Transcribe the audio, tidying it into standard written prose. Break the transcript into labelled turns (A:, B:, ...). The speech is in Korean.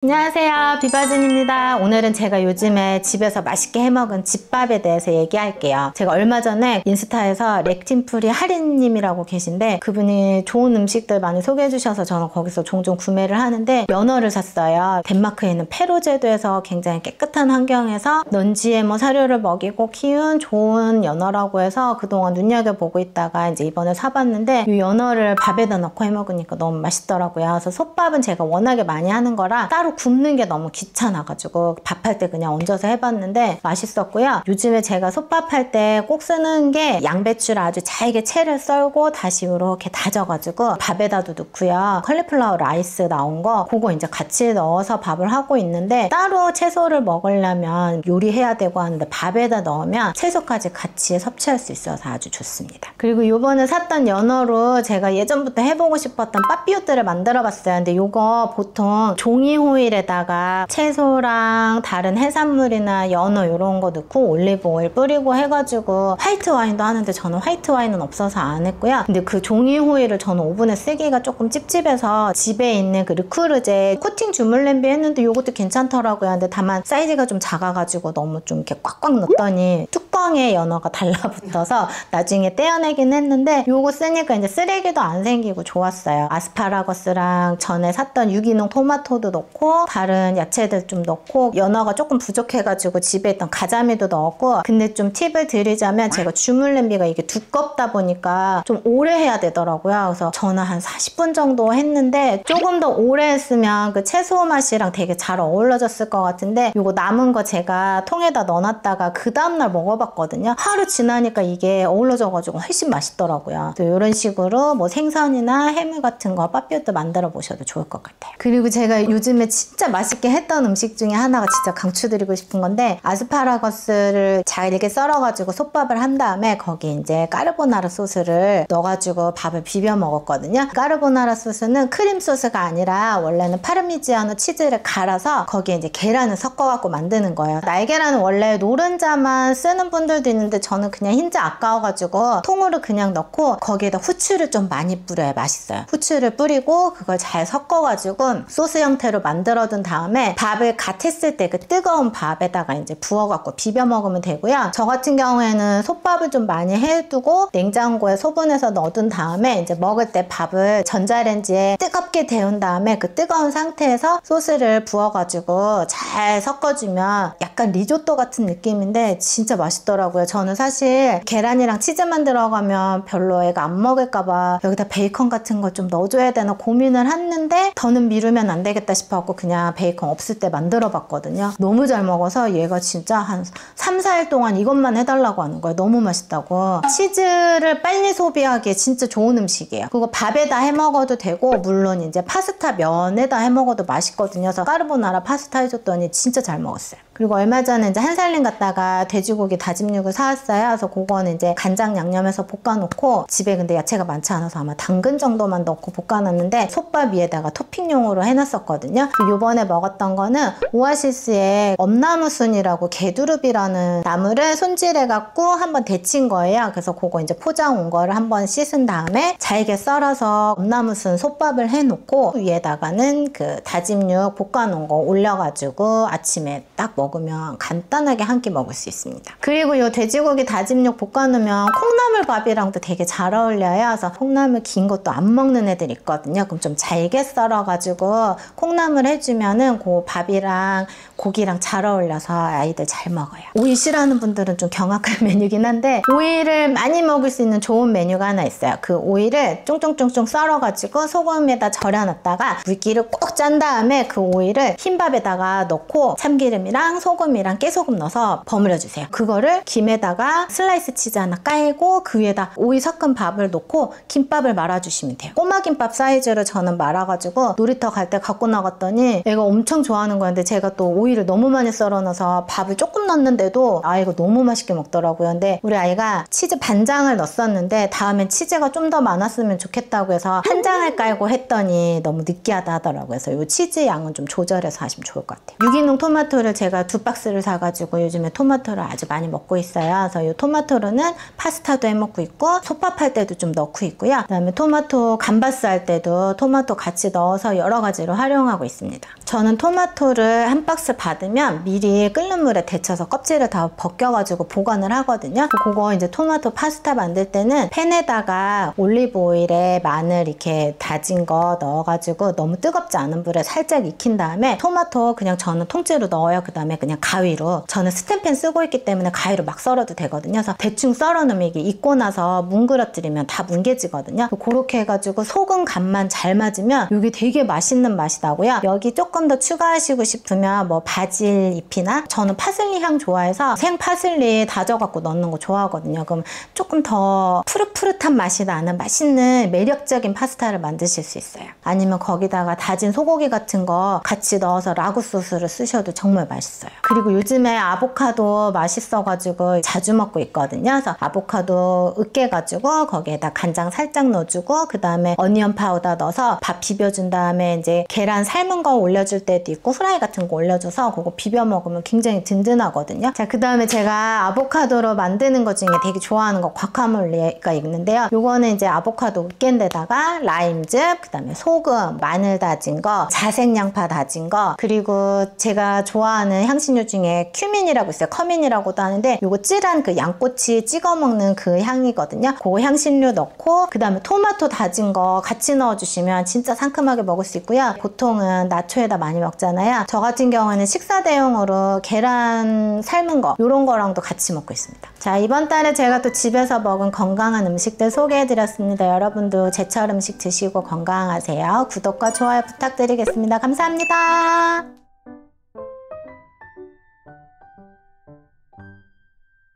A: 안녕하세요, 비바진입니다. 오늘은 제가 요즘에 집에서 맛있게 해먹은 집밥에 대해서 얘기할게요. 제가 얼마 전에 인스타에서 렉틴프리 하린님이라고 계신데 그분이 좋은 음식들 많이 소개해 주셔서 저는 거기서 종종 구매를 하는데 연어를 샀어요. 덴마크에 있는 페로 제도에서 굉장히 깨끗한 환경에서 넌지에모 사료를 먹이고 키운 좋은 연어라고 해서 그동안 눈여겨보고 있다가 이제 이번에 사봤는데 이 연어를 밥에다 넣고 해먹으니까 너무 맛있더라고요. 그래서 솥밥은 제가 워낙에 많이 하는 거라 따로 굽는 게 너무 귀찮아가지고 밥할 때 그냥 얹어서 해봤는데 맛있었고요. 요즘에 제가 솥밥할 때 꼭 쓰는 게 양배추를 아주 잘게 채를 썰고 다시 이렇게 다져가지고 밥에다도 넣고요. 컬리플라워 라이스 나온 거 그거 이제 같이 넣어서 밥을 하고 있는데 따로 채소를 먹으려면 요리해야 되고 하는데 밥에다 넣으면 채소까지 같이 섭취할 수 있어서 아주 좋습니다. 그리고 요번에 샀던 연어로 제가 예전부터 해보고 싶었던 빠삐오뜨를 만들어 봤어요. 근데 요거 보통 종이 호일에다가 채소랑 다른 해산물이나 연어 이런 거 넣고 올리브 오일 뿌리고 해가지고 화이트 와인도 하는데 저는 화이트 와인은 없어서 안 했고요. 근데 그 종이 호일을 저는 오븐에 쓰기가 조금 찝찝해서 집에 있는 그 르크르제 코팅 주물 냄비 했는데 요것도 괜찮더라고요. 근데 다만 사이즈가 좀 작아가지고 너무 좀 이렇게 꽉꽉 넣었더니 뚜껑에 연어가 달라붙어서 나중에 떼어내긴 했는데 요거 쓰니까 이제 쓰레기도 안 생기고 좋았어요. 아스파라거스랑 전에 샀던 유기농 토마토도 넣고 다른 야채들 좀 넣고 연어가 조금 부족해가지고 집에 있던 가자미도 넣었고 근데 좀 팁을 드리자면 제가 주물 냄비가 이게 두껍다 보니까 좀 오래 해야 되더라고요. 그래서 저는 한 40분 정도 했는데 조금 더 오래 했으면 그 채소 맛이랑 되게 잘 어우러졌을 것 같은데 요거 남은 거 제가 통에다 넣어놨다가 그 다음날 먹어봤거든요. 하루 지나니까 이게 어우러져가지고 훨씬 맛있더라고요. 또 이런 식으로 뭐 생선이나 해물 같은 거 빠삐오뜨 만들어 보셔도 좋을 것 같아요. 그리고 제가 요즘에 진짜 맛있게 했던 음식 중에 하나가 진짜 강추드리고 싶은 건데 아스파라거스를 잘게 썰어가지고 솥밥을 한 다음에 거기 이제 까르보나라 소스를 넣어가지고 밥을 비벼 먹었거든요. 까르보나라 소스는 크림 소스가 아니라 원래는 파르미지아노 치즈를 갈아서 거기에 이제 계란을 섞어갖고 만드는 거예요. 날계란은 원래 노른자만 쓰는 분들도 있는데 저는 그냥 흰자 아까워가지고 통으로 그냥 넣고 거기에다 후추를 좀 많이 뿌려야 맛있어요. 후추를 뿌리고 그걸 잘 섞어가지고 소스 형태로 만들어둔 다음에 밥을 갓 했을 때 그 뜨거운 밥에다가 이제 부어갖고 비벼 먹으면 되고요. 저 같은 경우에는 솥밥을 좀 많이 해두고 냉장고에 소분해서 넣어둔 다음에 이제 먹을 때 밥을 전자레인지에 뜨겁게 데운 다음에 그 뜨거운 상태에서 소스를 부어가지고 잘 섞어주면 약간 리조또 같은 느낌인데 진짜 맛있더라고요. 저는 사실 계란이랑 치즈만 들어가면 별로 애가 안 먹을까봐 여기다 베이컨 같은 거 좀 넣어줘야 되나 고민을 했는데 더는 미루면 안 되겠다 싶어갖고 그냥 베이컨 없을 때 만들어 봤거든요. 너무 잘 먹어서 얘가 진짜 한 3, 4일 동안 이것만 해달라고 하는 거예요. 너무 맛있다고. 치즈를 빨리 소비하기에 진짜 좋은 음식이에요. 그거 밥에다 해 먹어도 되고 물론 이제 파스타 면에다 해 먹어도 맛있거든요. 그래서 까르보나라 파스타 해줬더니 진짜 잘 먹었어요. 그리고 얼마 전에 이제 한살림 갔다가 돼지고기 다짐 육을 사왔어요. 그래서 그거는 이제 간장 양념해서 볶아놓고 집에 근데 야채가 많지 않아서 아마 당근 정도만 넣고 볶아놨는데 솥밥 위에다가 토핑용으로 해놨었거든요. 요번에 먹었던 거는 오아시스의 엄나무순이라고 게두릅이라는 나무를 손질해갖고 한번 데친 거예요. 그래서 그거 이제 포장 온 거를 한번 씻은 다음에 잘게 썰어서 엄나무순 솥밥을 해놓고 위에다가는 그 다짐육 볶아놓은 거 올려가지고 아침에 딱 먹으면 간단하게 한 끼 먹을 수 있습니다. 그리고 이 돼지고기 다짐육 볶아놓으면 콩나물밥이랑도 되게 잘 어울려요. 그래서 콩나물 긴 것도 안 먹는 애들 있거든요. 그럼 좀 잘게 썰어가지고 콩나물 해주면은 그 밥이랑 고기랑 잘 어울려서 아이들 잘 먹어요. 오이 싫어하는 분들은 좀 경악할 메뉴긴 한데 오이를 많이 먹을 수 있는 좋은 메뉴가 하나 있어요. 그 오이를 쫑쫑쫑쫑 썰어가지고 소금에다 절여놨다가 물기를 꼭 짠 다음에 그 오이를 흰밥에다가 넣고 참기름이랑 소금이랑 깨소금 넣어서 버무려 주세요. 그거를 김에다가 슬라이스 치즈 하나 깔고 그 위에다 오이 섞은 밥을 넣고 김밥을 말아주시면 돼요. 꼬마 김밥 사이즈로 저는 말아가지고 놀이터 갈 때 갖고 나갔더니 애가 엄청 좋아하는 거였는데 제가 또 오이를 너무 많이 썰어놔서 밥을 조금 넣었는데도 아이가 너무 맛있게 먹더라고요. 근데 우리 아이가 치즈 반장을 넣었었는데 다음엔 치즈가 좀 더 많았으면 좋겠다고 해서 한 장을 깔고 했더니 너무 느끼하다 하더라고요. 그래서 이 치즈 양은 좀 조절해서 하시면 좋을 것 같아요. 유기농 토마토를 제가 제가 2박스를 사가지고 요즘에 토마토를 아주 많이 먹고 있어요. 그래서 이 토마토로는 파스타도 해 먹고 있고 솥밥할 때도 좀 넣고 있고요. 그다음에 토마토 감바스 할 때도 토마토 같이 넣어서 여러 가지로 활용하고 있습니다. 저는 토마토를 한 박스 받으면 미리 끓는 물에 데쳐서 껍질을 다 벗겨가지고 보관을 하거든요. 그거 이제 토마토 파스타 만들 때는 팬에다가 올리브 오일에 마늘 이렇게 다진 거 넣어가지고 너무 뜨겁지 않은 불에 살짝 익힌 다음에 토마토 그냥 저는 통째로 넣어요. 그 다음에 그냥 가위로, 저는 스텐팬 쓰고 있기 때문에 가위로 막 썰어도 되거든요. 그래서 대충 썰어 놓으면 이게 익고 나서 뭉그러뜨리면 다 뭉개지거든요. 그렇게 해가지고 소금 간만 잘 맞으면 이게 되게 맛있는 맛이 나고요. 여기 조금 더 추가하시고 싶으면 뭐 바질 잎이나, 저는 파슬리 향 좋아해서 생 파슬리 다져갖고 넣는 거 좋아하거든요. 그럼 조금 더 푸릇푸릇한 맛이 나는 맛있는 매력적인 파스타를 만드실 수 있어요. 아니면 거기다가 다진 소고기 같은 거 같이 넣어서 라구 소스를 쓰셔도 정말 맛있어요. 그리고 요즘에 아보카도 맛있어가지고 자주 먹고 있거든요. 그래서 아보카도 으깨가지고 거기에다 간장 살짝 넣어주고 그 다음에 어니언 파우더 넣어서 밥 비벼준 다음에 이제 계란 삶은 거 올려줄 때도 있고 후라이 같은 거 올려줘서 그거 비벼 먹으면 굉장히 든든하거든요. 자, 그 다음에 제가 아보카도로 만드는 것 중에 되게 좋아하는 거 과카몰리가 있는데요. 요거는 이제 아보카도 으깬 데다가 라임즙, 그 다음에 소금, 마늘 다진 거, 자색양파 다진 거, 그리고 제가 좋아하는 향신료 중에 큐민이라고 있어요. 커민이라고도 하는데 요거 찔한 그 양꼬치 찍어 먹는 그 향이거든요. 그거 향신료 넣고 그 다음에 토마토 다진 거 같이 넣어주시면 진짜 상큼하게 먹을 수 있고요. 보통은 나초에다 많이 먹잖아요. 저 같은 경우는 식사 대용으로 계란 삶은 거 요런 거랑도 같이 먹고 있습니다. 자, 이번 달에 제가 또 집에서 먹은 건강한 음식들 소개해드렸습니다. 여러분도 제철 음식 드시고 건강하세요. 구독과 좋아요 부탁드리겠습니다. 감사합니다.